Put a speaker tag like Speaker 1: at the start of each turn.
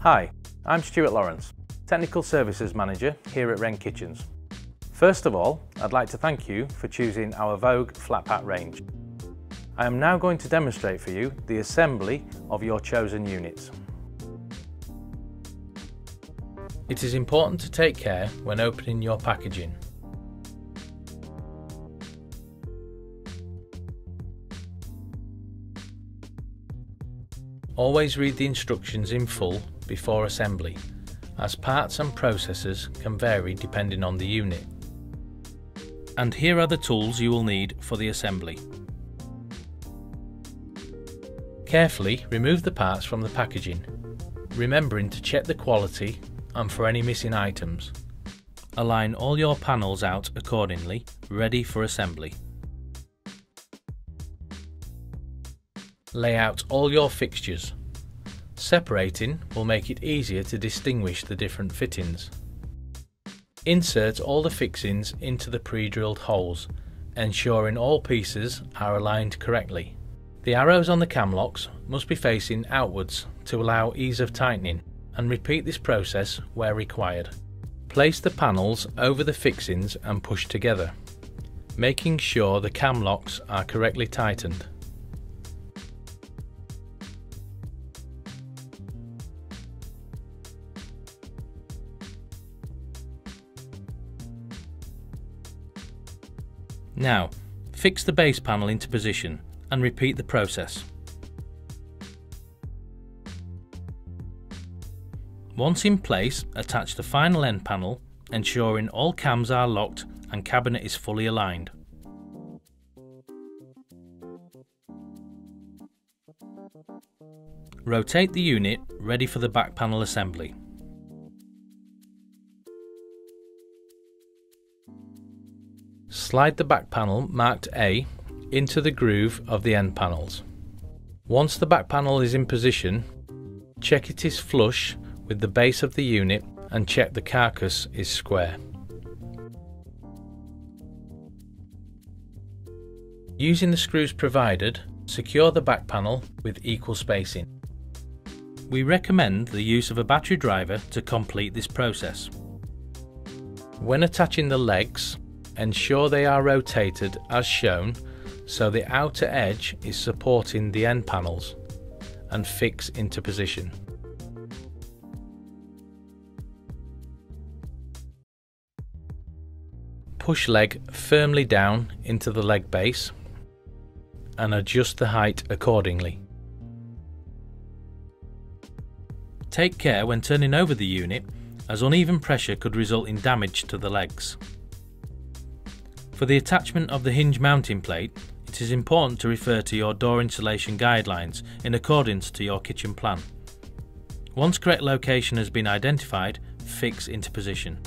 Speaker 1: Hi, I'm Stuart Lawrence, Technical Services Manager here at Wren Kitchens. First of all, I'd like to thank you for choosing our Vogue flat pack range. I am now going to demonstrate for you the assembly of your chosen units. It is important to take care when opening your packaging. Always read the instructions in full before assembly, as parts and processes can vary depending on the unit. And here are the tools you will need for the assembly. Carefully remove the parts from the packaging, remembering to check the quality and for any missing items. Align all your panels out accordingly, ready for assembly. Lay out all your fixtures. Separating will make it easier to distinguish the different fittings. Insert all the fixings into the pre-drilled holes, ensuring all pieces are aligned correctly. The arrows on the cam locks must be facing outwards to allow ease of tightening, and repeat this process where required. Place the panels over the fixings and push together, making sure the cam locks are correctly tightened. Now, fix the base panel into position and repeat the process. Once in place, attach the final end panel, ensuring all cams are locked and cabinet is fully aligned. Rotate the unit ready for the back panel assembly. Slide the back panel marked A into the groove of the end panels. Once the back panel is in position, check it is flush with the base of the unit and check the carcass is square. Using the screws provided, secure the back panel with equal spacing. We recommend the use of a battery driver to complete this process. When attaching the legs, ensure they are rotated as shown so the outer edge is supporting the end panels, and fix into position. Push leg firmly down into the leg base and adjust the height accordingly. Take care when turning over the unit, as uneven pressure could result in damage to the legs. For the attachment of the hinge mounting plate, it is important to refer to your door installation guidelines in accordance to your kitchen plan. Once correct location has been identified, fix into position.